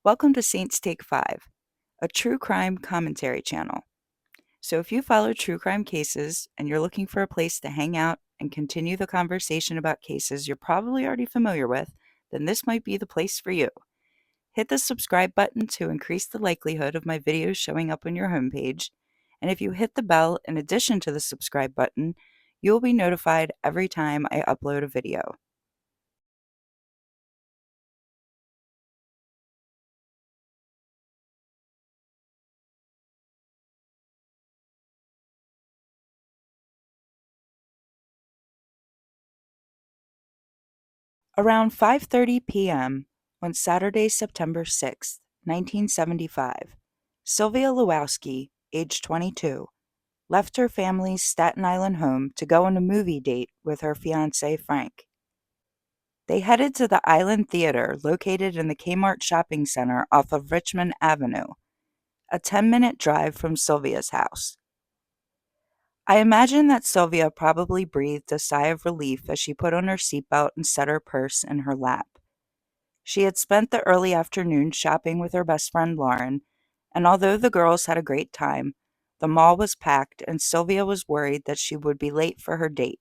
Welcome to Saints Take 5, a true crime commentary channel. So if you follow true crime cases and you're looking for a place to hang out and continue the conversation about cases you're probably already familiar with, then this might be the place for you. Hit the subscribe button to increase the likelihood of my videos showing up on your homepage, and if you hit the bell in addition to the subscribe button, you will be notified every time I upload a video. Around 5:30 p.m. on Saturday, September 6, 1975, Sylvia Lwowski, age 22, left her family's Staten Island home to go on a movie date with her fiancé, Frank. They headed to the Island Theater located in the Kmart shopping center off of Richmond Avenue, a 10-minute drive from Sylvia's house. I imagine that Sylvia probably breathed a sigh of relief as she put on her seatbelt and set her purse in her lap. She had spent the early afternoon shopping with her best friend Lauren, and although the girls had a great time, the mall was packed and Sylvia was worried that she would be late for her date.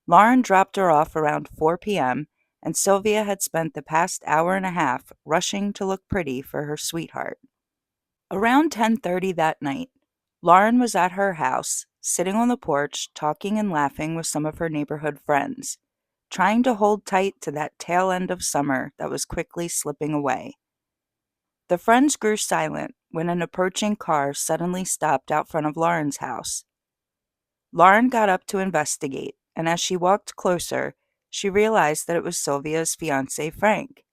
Lauren dropped her off around 4 p.m., and Sylvia had spent the past hour and a half rushing to look pretty for her sweetheart. Around 10:30 that night, Lauren was at her house, sitting on the porch, talking and laughing with some of her neighborhood friends, trying to hold tight to that tail end of summer that was quickly slipping away. The friends grew silent when an approaching car suddenly stopped out front of Lauren's house. Lauren got up to investigate, and as she walked closer, she realized that it was Sylvia's fiancé, Frank.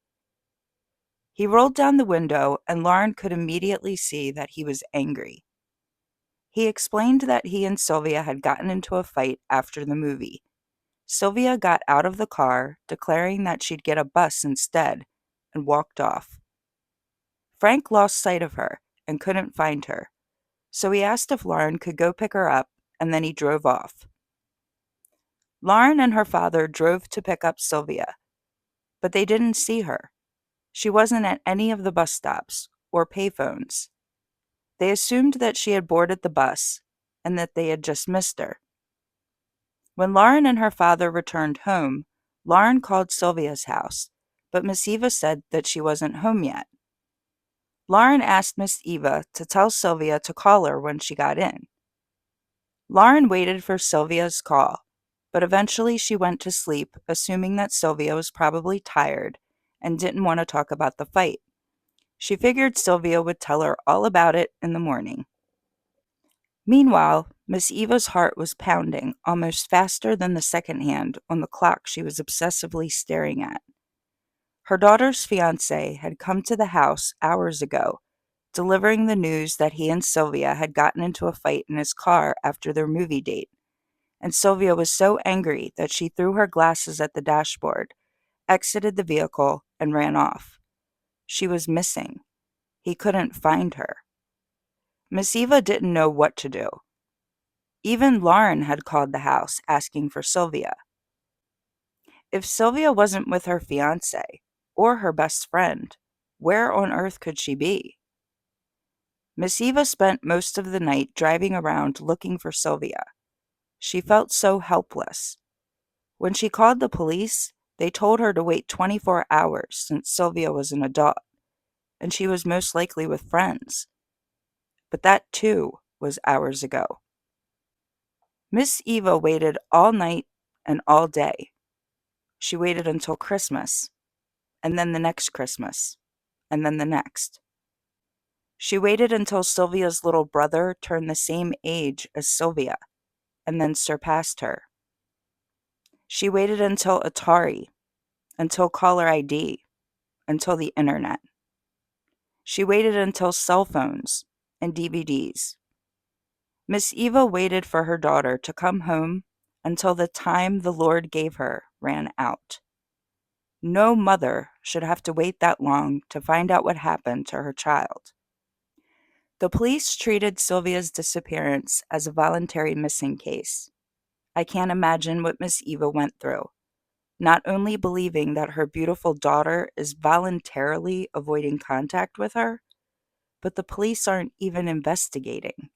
He rolled down the window, and Lauren could immediately see that he was angry. He explained that he and Sylvia had gotten into a fight after the movie. Sylvia got out of the car, declaring that she'd get a bus instead, and walked off. Frank lost sight of her and couldn't find her, so he asked if Lauren could go pick her up, and then he drove off. Lauren and her father drove to pick up Sylvia, but they didn't see her. She wasn't at any of the bus stops or payphones. They assumed that she had boarded the bus and that they had just missed her. When Lauren and her father returned home, Lauren called Sylvia's house, but Miss Eva said that she wasn't home yet. Lauren asked Miss Eva to tell Sylvia to call her when she got in. Lauren waited for Sylvia's call, but eventually she went to sleep, assuming that Sylvia was probably tired and didn't want to talk about the fight. She figured Sylvia would tell her all about it in the morning. Meanwhile, Miss Eva's heart was pounding almost faster than the second hand on the clock she was obsessively staring at. Her daughter's fiancé had come to the house hours ago, delivering the news that he and Sylvia had gotten into a fight in his car after their movie date, and Sylvia was so angry that she threw her glasses at the dashboard, exited the vehicle, and ran off. She was missing. He couldn't find her. Miss Eva didn't know what to do. Even Lauren had called the house asking for Sylvia. If Sylvia wasn't with her fiancé or her best friend, where on earth could she be? Miss Eva spent most of the night driving around looking for Sylvia. She felt so helpless. When she called the police, they told her to wait 24 hours since Sylvia was an adult, and she was most likely with friends. But that, too, was hours ago. Miss Eva waited all night and all day. She waited until Christmas, and then the next Christmas, and then the next. She waited until Sylvia's little brother turned the same age as Sylvia, and then surpassed her. She waited until Atari, until caller ID, until the internet. She waited until cell phones and DVDs. Miss Eva waited for her daughter to come home until the time the Lord gave her ran out. No mother should have to wait that long to find out what happened to her child. The police treated Sylvia's disappearance as a voluntary missing case. I can't imagine what Miss Eva went through. not only believing that her beautiful daughter is voluntarily avoiding contact with her, but the police aren't even investigating.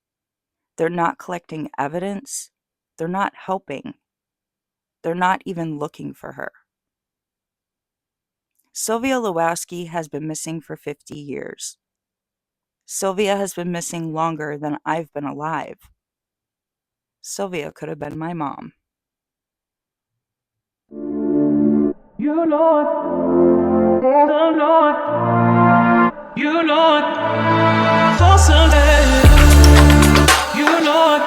They're not collecting evidence. They're not helping. They're not even looking for her. Sylvia Lwowski has been missing for 50 years. Sylvia has been missing longer than I've been alive. Sylvia could have been my mom. You know it. Oh, know it. You know it. For Sunday. You know it.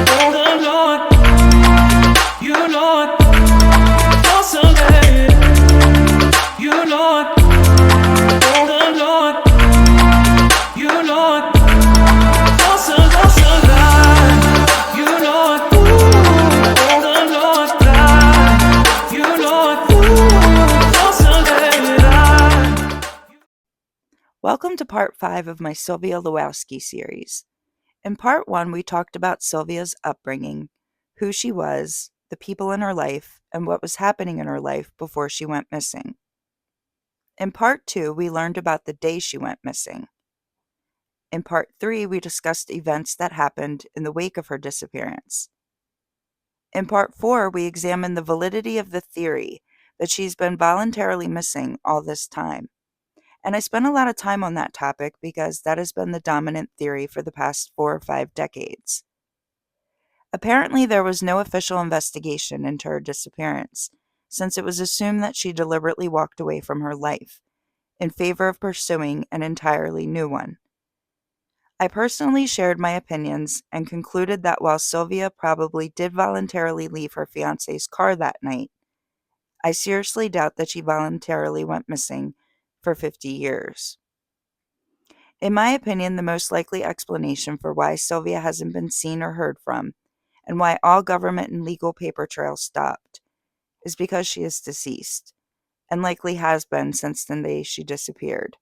Oh, know it. You know it. For Sunday. You know it. Oh, know it. You know it. For Sunday. You know it. Oh, know it. You know it. For Sunday. Welcome to part 5 of my Sylvia Lwowski series. In part 1, we talked about Sylvia's upbringing, who she was, the people in her life, and what was happening in her life before she went missing. In part 2, we learned about the day she went missing. In part 3, we discussed events that happened in the wake of her disappearance. In part 4, we examined the validity of the theory that she's been voluntarily missing all this time. And I spent a lot of time on that topic because that has been the dominant theory for the past 4 or 5 decades. Apparently, there was no official investigation into her disappearance, since it was assumed that she deliberately walked away from her life, in favor of pursuing an entirely new one. I personally shared my opinions and concluded that while Sylvia probably did voluntarily leave her fiancé's car that night, I seriously doubt that she voluntarily went missing for 50 years. In my opinion, the most likely explanation for why Sylvia hasn't been seen or heard from, and why all government and legal paper trails stopped, is because she is deceased, and likely has been since the day she disappeared.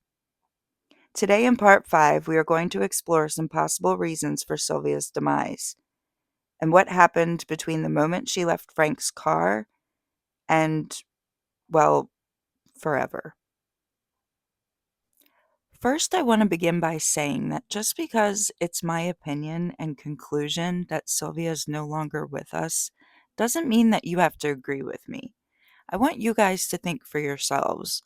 Today in part 5, we are going to explore some possible reasons for Sylvia's demise, and what happened between the moment she left Frank's car and, well, forever. First, I want to begin by saying that just because it's my opinion and conclusion that Sylvia is no longer with us, doesn't mean that you have to agree with me. I want you guys to think for yourselves.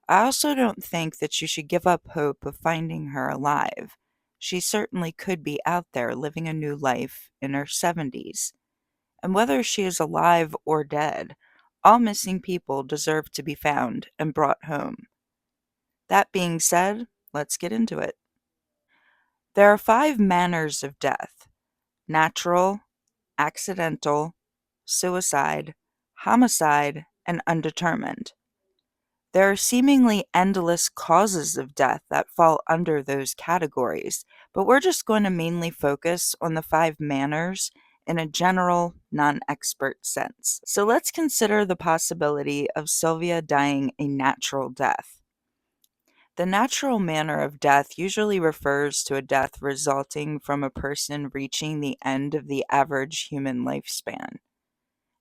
I also don't think that you should give up hope of finding her alive. She certainly could be out there living a new life in her 70s. And whether she is alive or dead, all missing people deserve to be found and brought home. That being said, let's get into it. There are 5 manners of death: natural, accidental, suicide, homicide, and undetermined. There are seemingly endless causes of death that fall under those categories, but we're just going to mainly focus on the 5 manners in a general, non-expert sense. So let's consider the possibility of Sylvia dying a natural death. The natural manner of death usually refers to a death resulting from a person reaching the end of the average human lifespan.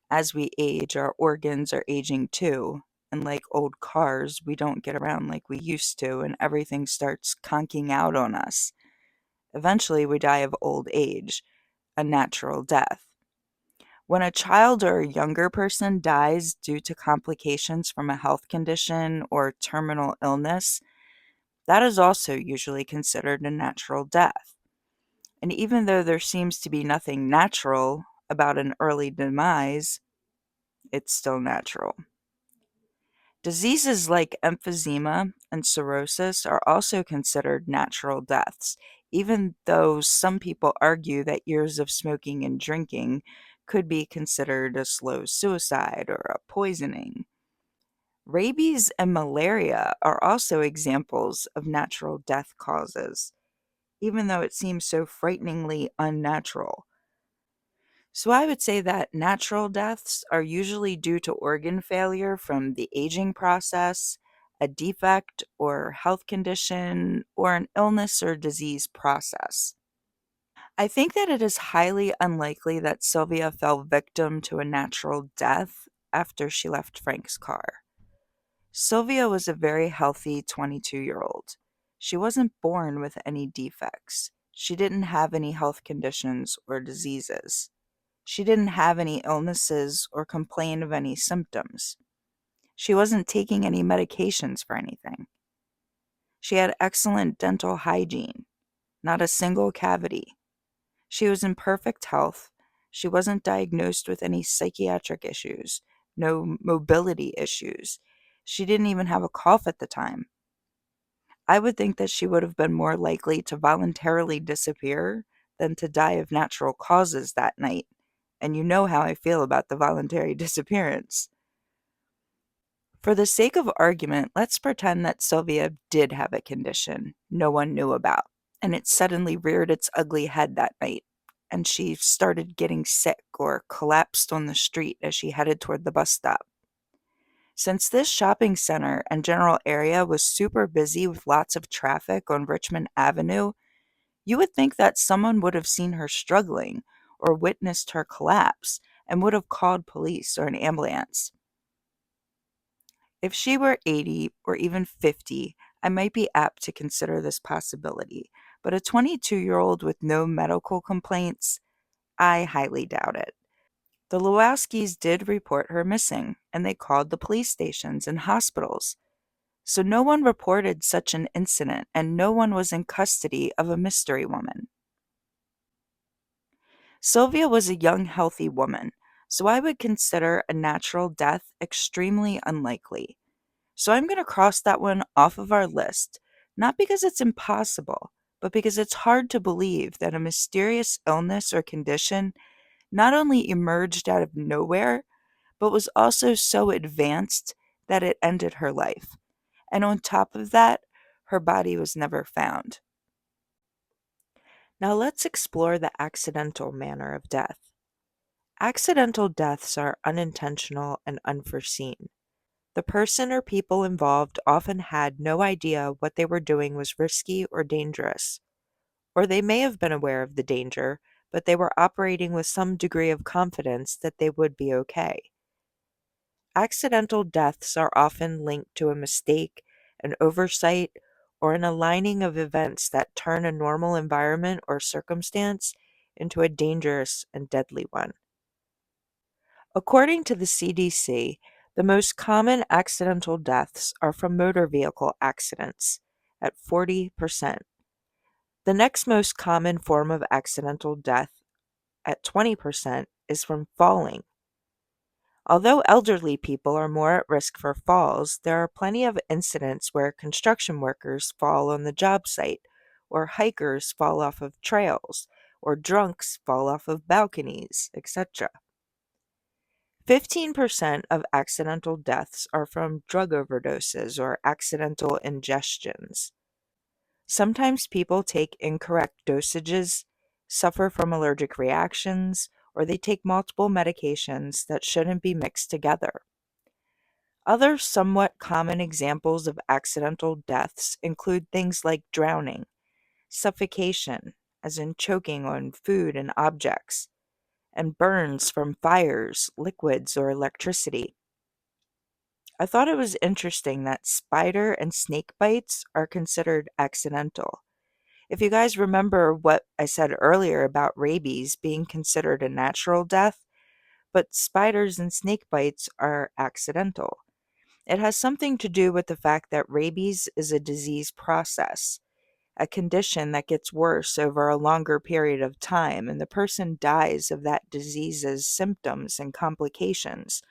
As we age, our organs are aging too, and like old cars, we don't get around like we used to, and everything starts conking out on us. Eventually, we die of old age, a natural death. When a child or a younger person dies due to complications from a health condition or terminal illness, that is also usually considered a natural death. And even though there seems to be nothing natural about an early demise, it's still natural. Diseases like emphysema and cirrhosis are also considered natural deaths, even though some people argue that years of smoking and drinking could be considered a slow suicide or a poisoning. Rabies and malaria are also examples of natural death causes, even though it seems so frighteningly unnatural. So I would say that natural deaths are usually due to organ failure from the aging process, a defect or health condition, or an illness or disease process. I think that it is highly unlikely that Sylvia fell victim to a natural death, after she left Frank's car. Sylvia was a very healthy 22-year-old. She wasn't born with any defects. She didn't have any health conditions or diseases. She didn't have any illnesses or complain of any symptoms. She wasn't taking any medications for anything. She had excellent dental hygiene, not a single cavity. She was in perfect health. She wasn't diagnosed with any psychiatric issues, no mobility issues. She didn't even have a cough at the time. I would think that she would have been more likely to voluntarily disappear than to die of natural causes that night. And you know how I feel about the voluntary disappearance. For the sake of argument, let's pretend that Sylvia did have a condition no one knew about, and it suddenly reared its ugly head that night, and she started getting sick or collapsed on the street as she headed toward the bus stop. Since this shopping center and general area was super busy with lots of traffic on Richmond Avenue, you would think that someone would have seen her struggling or witnessed her collapse and would have called police or an ambulance. If she were 80 or even 50, I might be apt to consider this possibility, but a 22-year-old with no medical complaints, I highly doubt it. The Lwowskis did report her missing, and they called the police stations and hospitals. So no one reported such an incident, and no one was in custody of a mystery woman. Sylvia was a young, healthy woman, so I would consider a natural death extremely unlikely. So I'm going to cross that one off of our list, not because it's impossible, but because it's hard to believe that a mysterious illness or condition not only emerged out of nowhere, but was also so advanced that it ended her life. And on top of that, her body was never found. Now let's explore the accidental manner of death. Accidental deaths are unintentional and unforeseen. The person or people involved often had no idea what they were doing was risky or dangerous. Or they may have been aware of the danger, but they were operating with some degree of confidence that they would be okay. Accidental deaths are often linked to a mistake, an oversight, or an aligning of events that turn a normal environment or circumstance into a dangerous and deadly one. According to the CDC, the most common accidental deaths are from motor vehicle accidents at 40%. The next most common form of accidental death at 20% is from falling. Although elderly people are more at risk for falls, there are plenty of incidents where construction workers fall on the job site, or hikers fall off of trails, or drunks fall off of balconies, etc. 15% of accidental deaths are from drug overdoses or accidental ingestions. Sometimes people take incorrect dosages, suffer from allergic reactions, or they take multiple medications that shouldn't be mixed together. Other somewhat common examples of accidental deaths include things like drowning, suffocation, as in choking on food and objects, and burns from fires, liquids, or electricity. I thought it was interesting that spider and snake bites are considered accidental. If you guys remember what I said earlier about rabies being considered a natural death, but spiders and snake bites are accidental. It has something to do with the fact that rabies is a disease process, a condition that gets worse over a longer period of time, and the person dies of that disease's symptoms and complications.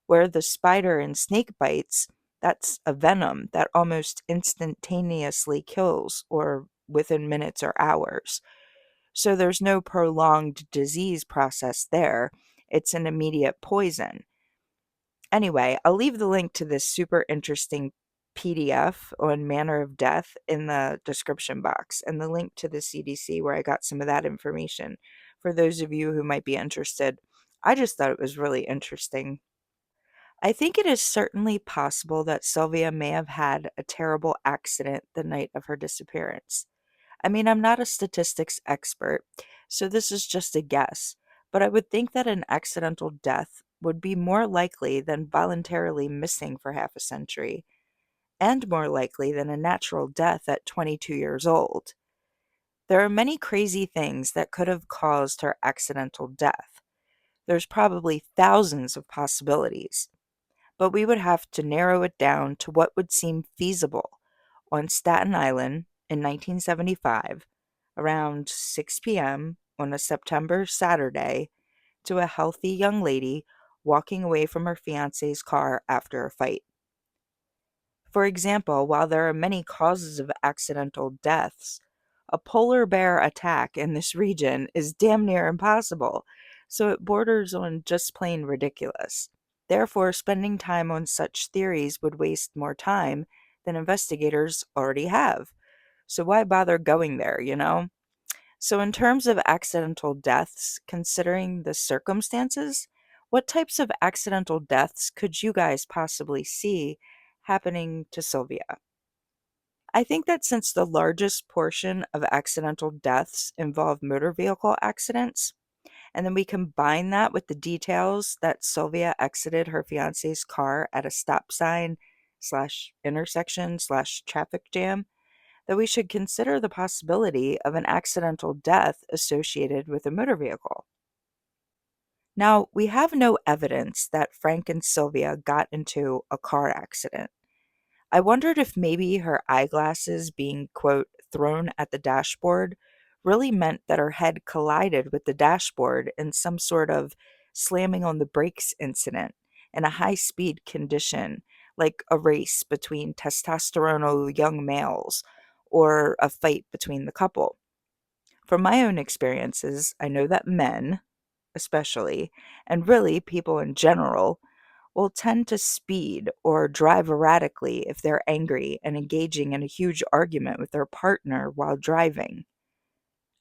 Where the spider and snake bites, that's a venom that almost instantaneously kills or within minutes or hours. So there's no prolonged disease process there. It's an immediate poison. Anyway, I'll leave the link to this super interesting PDF on manner of death in the description box, and the link to the CDC where I got some of that information for those of you who might be interested. I just thought it was really interesting. I think it is certainly possible that Sylvia may have had a terrible accident the night of her disappearance. I mean, I'm not a statistics expert, so this is just a guess, but I would think that an accidental death would be more likely than voluntarily missing for half a century, and more likely than a natural death at 22 years old. There are many crazy things that could have caused her accidental death. There's probably thousands of possibilities, but we would have to narrow it down to what would seem feasible on Staten Island in 1975, around 6 p.m. on a September Saturday, to a healthy young lady walking away from her fiance's car after a fight. For example, while there are many causes of accidental deaths, a polar bear attack in this region is damn near impossible, so it borders on just plain ridiculous. Therefore, spending time on such theories would waste more time than investigators already have. So why bother going there, you know? So, in terms of accidental deaths, considering the circumstances, what types of accidental deaths could you guys possibly see happening to Sylvia? I think that since the largest portion of accidental deaths involve motor vehicle accidents, and then we combine that with the details that Sylvia exited her fiance's car at a stop sign slash intersection slash traffic jam, that we should consider the possibility of an accidental death associated with a motor vehicle. Now, we have no evidence that Frank and Sylvia got into a car accident. I wondered if maybe her eyeglasses being, quote, thrown at the dashboard really meant that her head collided with the dashboard in some sort of slamming on the brakes incident in a high speed condition, like a race between testosteronal young males or a fight between the couple. From my own experiences, I know that men, especially, and really people in general, will tend to speed or drive erratically if they're angry and engaging in a huge argument with their partner while driving.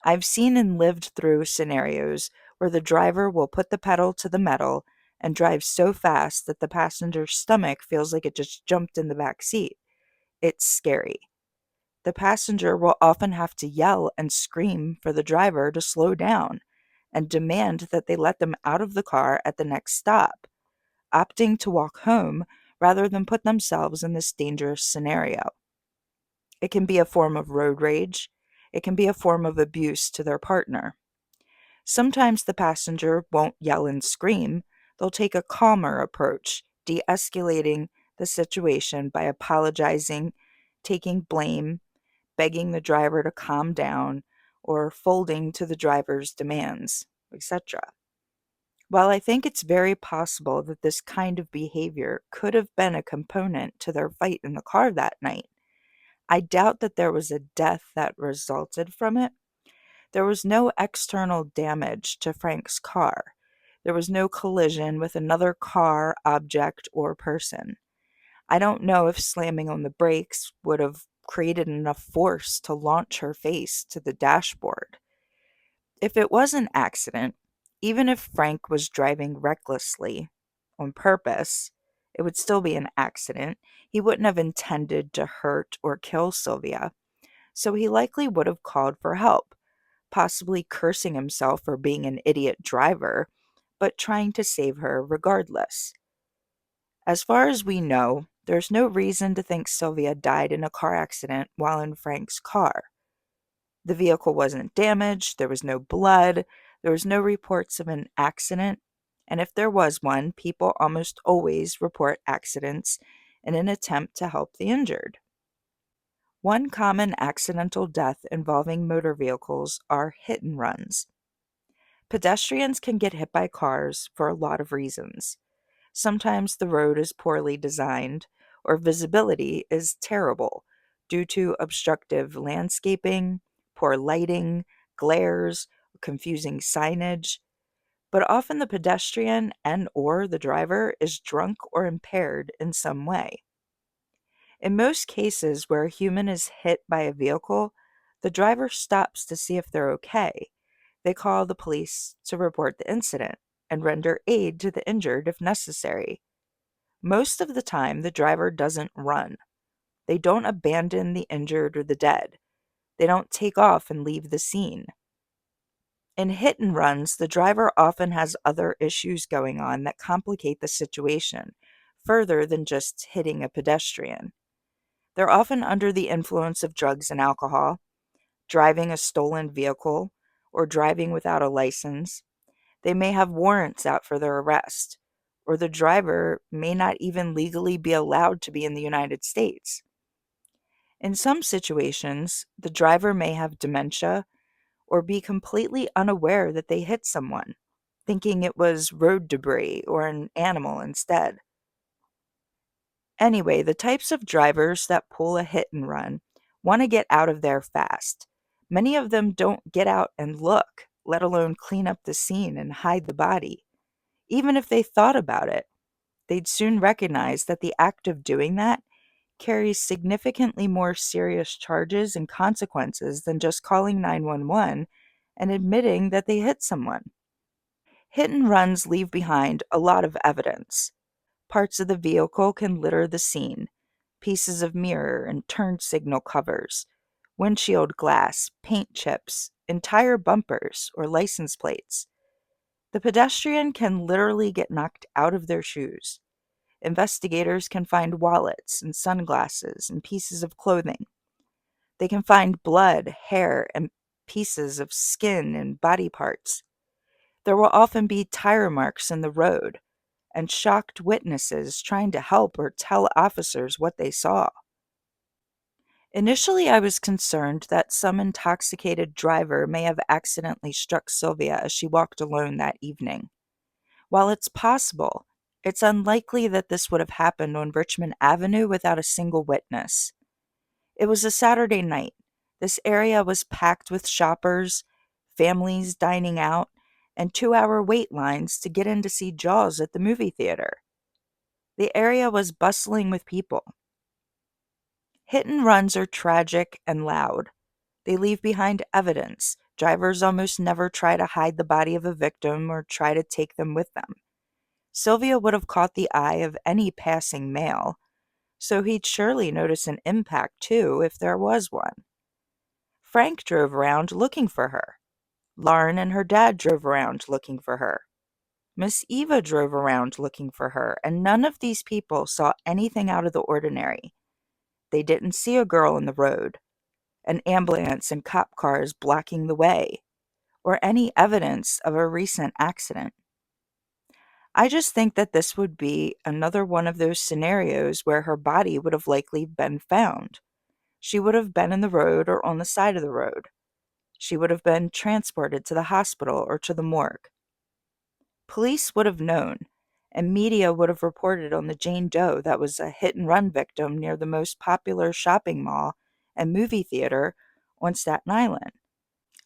I've seen and lived through scenarios where the driver will put the pedal to the metal and drive so fast that the passenger's stomach feels like it just jumped in the back seat. It's scary. The passenger will often have to yell and scream for the driver to slow down and demand that they let them out of the car at the next stop, opting to walk home rather than put themselves in this dangerous scenario. It can be a form of road rage. It can be a form of abuse to their partner. Sometimes the passenger won't yell and scream. They'll take a calmer approach, de escalating the situation by apologizing, taking blame, begging the driver to calm down, or folding to the driver's demands, etc. While I think it's very possible that this kind of behavior could have been a component to their fight in the car that night, I doubt that there was a death that resulted from it. There was no external damage to Frank's car. There was no collision with another car, object, or person. I don't know if slamming on the brakes would have created enough force to launch her face to the dashboard. If it was an accident, even if Frank was driving recklessly on purpose, it would still be an accident. He wouldn't have intended to hurt or kill Sylvia, so he likely would have called for help, possibly cursing himself for being an idiot driver, but trying to save her regardless. As far as we know, there's no reason to think Sylvia died in a car accident while in Frank's car. The vehicle wasn't damaged, there was no blood, there was no reports of an accident, and if there was one, people almost always report accidents in an attempt to help the injured. One common accidental death involving motor vehicles are hit and runs. Pedestrians can get hit by cars for a lot of reasons. Sometimes the road is poorly designed, or visibility is terrible due to obstructive landscaping, poor lighting, glares, confusing signage. But often the pedestrian and or the driver is drunk or impaired in some way. In most cases where a human is hit by a vehicle, the driver stops to see if they're okay. They call the police to report the incident and render aid to the injured if necessary. Most of the time, the driver doesn't run. They don't abandon the injured or the dead. They don't take off and leave the scene. In hit and runs, the driver often has other issues going on that complicate the situation further than just hitting a pedestrian. They're often under the influence of drugs and alcohol, driving a stolen vehicle, or driving without a license. They may have warrants out for their arrest, or the driver may not even legally be allowed to be in the United States. In some situations, the driver may have dementia or be completely unaware that they hit someone, thinking it was road debris or an animal instead. Anyway, the types of drivers that pull a hit and run want to get out of there fast. Many of them don't get out and look, let alone clean up the scene and hide the body. Even if they thought about it, they'd soon recognize that the act of doing that carries significantly more serious charges and consequences than just calling 911 and admitting that they hit someone. Hit and runs leave behind a lot of evidence. Parts of the vehicle can litter the scene: pieces of mirror and turn signal covers, windshield glass, paint chips, entire bumpers, or license plates. The pedestrian can literally get knocked out of their shoes. Investigators can find wallets and sunglasses and pieces of clothing. They can find blood, hair, and pieces of skin and body parts. There will often be tire marks in the road and shocked witnesses trying to help or tell officers what they saw. Initially, I was concerned that some intoxicated driver may have accidentally struck Sylvia as she walked alone that evening. While it's possible, it's unlikely that this would have happened on Richmond Avenue without a single witness. It was a Saturday night. This area was packed with shoppers, families dining out, and 2-hour wait lines to get in to see Jaws at the movie theater. The area was bustling with people. Hit and runs are tragic and loud. They leave behind evidence. Drivers almost never try to hide the body of a victim or try to take them with them. Sylvia would have caught the eye of any passing male, so he'd surely notice an impact too if there was one. Frank drove around looking for her. Lauren and her dad drove around looking for her. Miss Eva drove around looking for her, and none of these people saw anything out of the ordinary. They didn't see a girl in the road, an ambulance and cop cars blocking the way, or any evidence of a recent accident. I just think that this would be another one of those scenarios where her body would have likely been found. She would have been in the road or on the side of the road. She would have been transported to the hospital or to the morgue. Police would have known, and media would have reported on the Jane Doe that was a hit-and-run victim near the most popular shopping mall and movie theater on Staten Island.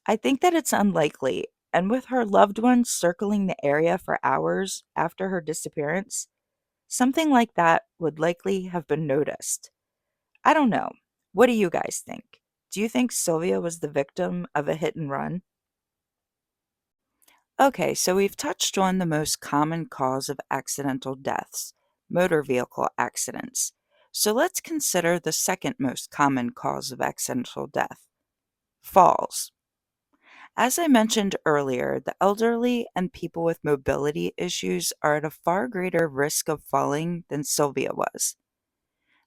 I think that it's unlikely, and with her loved ones circling the area for hours after her disappearance, something like that would likely have been noticed. I don't know. What do you guys think? Do you think Sylvia was the victim of a hit and run? Okay, so we've touched on the most common cause of accidental deaths, motor vehicle accidents. So let's consider the second most common cause of accidental death, falls. As I mentioned earlier, the elderly and people with mobility issues are at a far greater risk of falling than Sylvia was.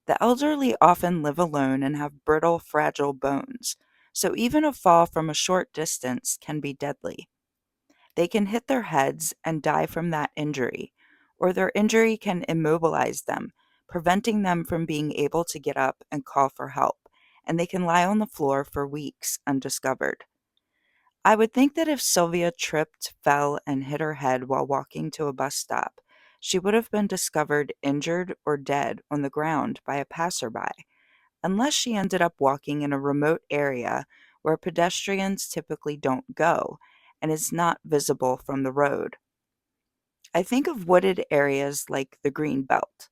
The elderly often live alone and have brittle, fragile bones, so even a fall from a short distance can be deadly. They can hit their heads and die from that injury, or their injury can immobilize them, preventing them from being able to get up and call for help, and they can lie on the floor for weeks undiscovered. I would think that if Sylvia tripped, fell, and hit her head while walking to a bus stop, she would have been discovered injured or dead on the ground by a passerby, unless she ended up walking in a remote area where pedestrians typically don't go and is not visible from the road. I think of wooded areas like the Green Belt.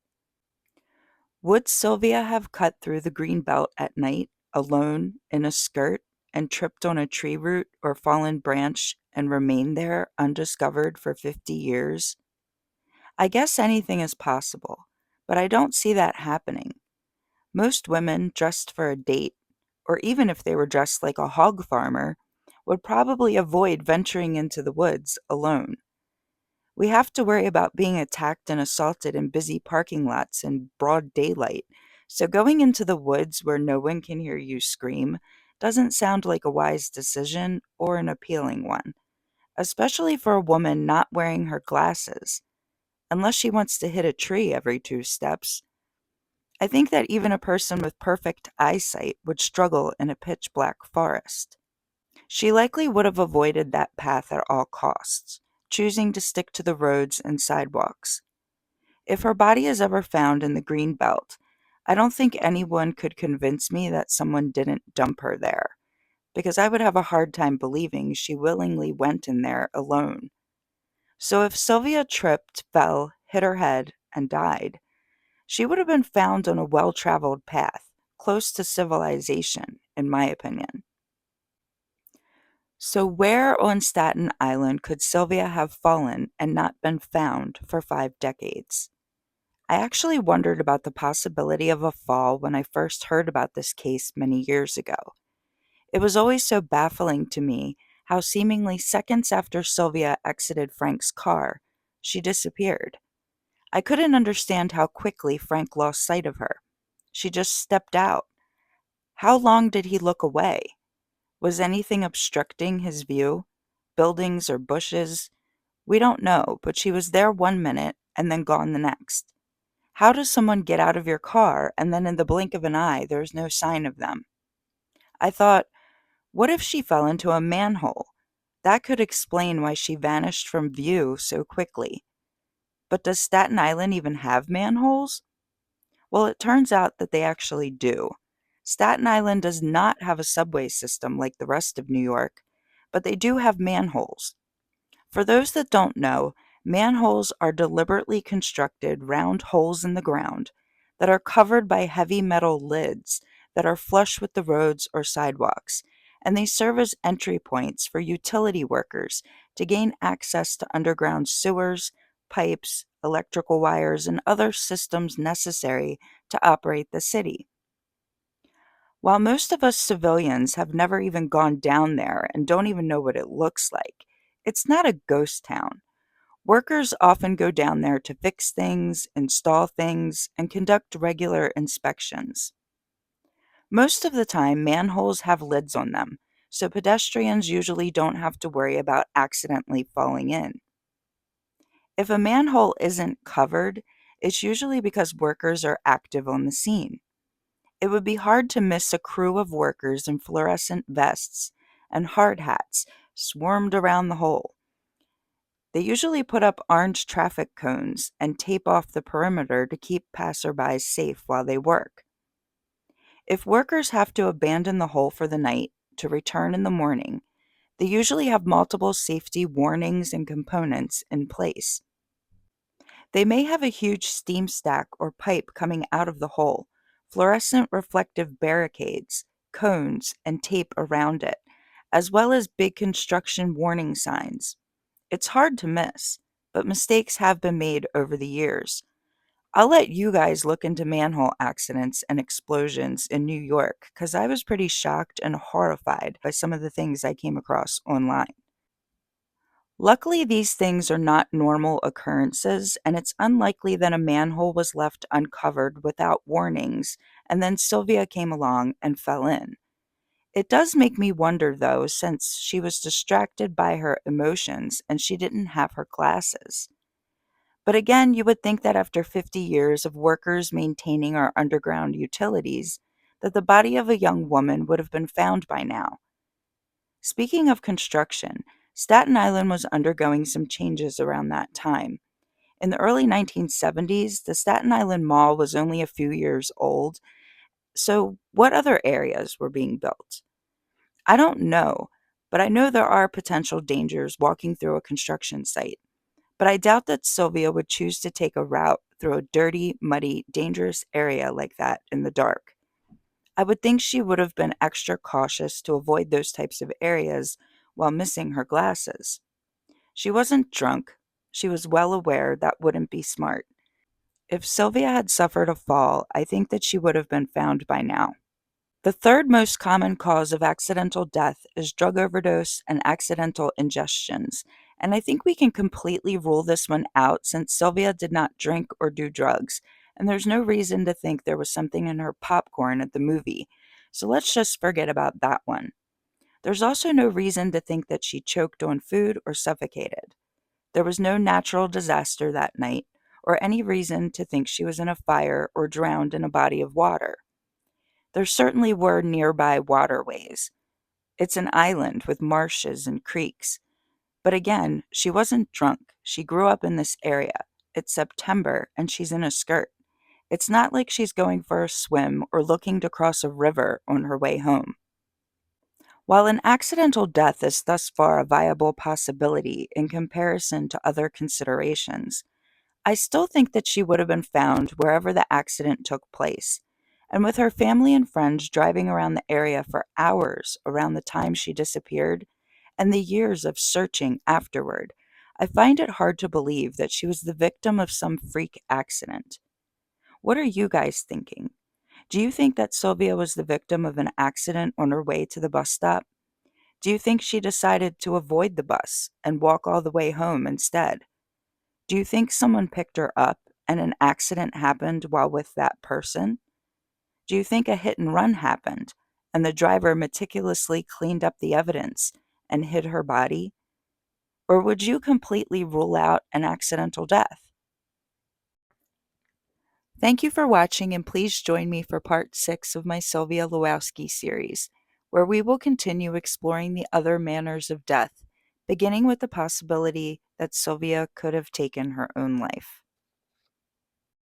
Would Sylvia have cut through the Green Belt at night, alone, in a skirt, and tripped on a tree root or fallen branch and remained there undiscovered for 50 years? I guess anything is possible, but I don't see that happening. Most women dressed for a date, or even if they were dressed like a hog farmer, would probably avoid venturing into the woods alone. We have to worry about being attacked and assaulted in busy parking lots in broad daylight, so going into the woods where no one can hear you scream doesn't sound like a wise decision or an appealing one, especially for a woman not wearing her glasses, unless she wants to hit a tree every 2 steps. I think that even a person with perfect eyesight would struggle in a pitch black forest. She likely would have avoided that path at all costs, choosing to stick to the roads and sidewalks. If her body is ever found in the green belt, I don't think anyone could convince me that someone didn't dump her there, because I would have a hard time believing she willingly went in there alone. So if Sylvia tripped, fell, hit her head, and died, she would have been found on a well-traveled path, close to civilization, in my opinion. So where on Staten Island could Sylvia have fallen and not been found for 5 decades? I actually wondered about the possibility of a fall when I first heard about this case many years ago. It was always so baffling to me how seemingly seconds after Sylvia exited Frank's car, she disappeared. I couldn't understand how quickly Frank lost sight of her. She just stepped out. How long did he look away? Was anything obstructing his view? Buildings or bushes? We don't know, but she was there 1 minute and then gone the next. How does someone get out of your car and then in the blink of an eye there's no sign of them? I thought, what if she fell into a manhole? That could explain why she vanished from view so quickly. But does Staten Island even have manholes? Well, it turns out that they actually do. Staten Island does not have a subway system like the rest of New York, but they do have manholes. For those that don't know, manholes are deliberately constructed round holes in the ground that are covered by heavy metal lids that are flush with the roads or sidewalks, and they serve as entry points for utility workers to gain access to underground sewers, pipes, electrical wires, and other systems necessary to operate the city. While most of us civilians have never even gone down there and don't even know what it looks like, it's not a ghost town. Workers often go down there to fix things, install things, and conduct regular inspections. Most of the time, manholes have lids on them, so pedestrians usually don't have to worry about accidentally falling in. If a manhole isn't covered, it's usually because workers are active on the scene. It would be hard to miss a crew of workers in fluorescent vests and hard hats swarmed around the hole. They usually put up orange traffic cones and tape off the perimeter to keep passerbys safe while they work. If workers have to abandon the hole for the night to return in the morning, they usually have multiple safety warnings and components in place. They may have a huge steam stack or pipe coming out of the hole, fluorescent reflective barricades, cones, and tape around it, as well as big construction warning signs. It's hard to miss, but mistakes have been made over the years. I'll let you guys look into manhole accidents and explosions in New York because I was pretty shocked and horrified by some of the things I came across online. Luckily, these things are not normal occurrences, and it's unlikely that a manhole was left uncovered without warnings, and then Sylvia came along and fell in. It does make me wonder, though, since she was distracted by her emotions and she didn't have her glasses. But again, you would think that after 50 years of workers maintaining our underground utilities, that the body of a young woman would have been found by now. Speaking of construction, Staten Island was undergoing some changes around that time. In the early 1970s, the Staten Island Mall was only a few years old, so what other areas were being built? I don't know, but I know there are potential dangers walking through a construction site. But I doubt that Sylvia would choose to take a route through a dirty, muddy, dangerous area like that in the dark. I would think she would have been extra cautious to avoid those types of areas while missing her glasses. She wasn't drunk. She was well aware that wouldn't be smart. If Sylvia had suffered a fall, I think that she would have been found by now. The third most common cause of accidental death is drug overdose and accidental ingestions, and I think we can completely rule this one out since Sylvia did not drink or do drugs, and there's no reason to think there was something in her popcorn at the movie. So let's just forget about that one. There's also no reason to think that she choked on food or suffocated. There was no natural disaster that night, or any reason to think she was in a fire or drowned in a body of water. There certainly were nearby waterways. It's an island with marshes and creeks. But again, she wasn't drunk. She grew up in this area. It's September and she's in a skirt. It's not like she's going for a swim or looking to cross a river on her way home. While an accidental death is thus far a viable possibility in comparison to other considerations, I still think that she would have been found wherever the accident took place. And with her family and friends driving around the area for hours around the time she disappeared, and the years of searching afterward, I find it hard to believe that she was the victim of some freak accident. What are you guys thinking? Do you think that Sylvia was the victim of an accident on her way to the bus stop? Do you think she decided to avoid the bus and walk all the way home instead? Do you think someone picked her up and an accident happened while with that person? Do you think a hit and run happened and the driver meticulously cleaned up the evidence and hid her body? Or would you completely rule out an accidental death? Thank you for watching, and please join me for part 6 of my Sylvia Lwowski series, where we will continue exploring the other manners of death, beginning with the possibility that Sylvia could have taken her own life.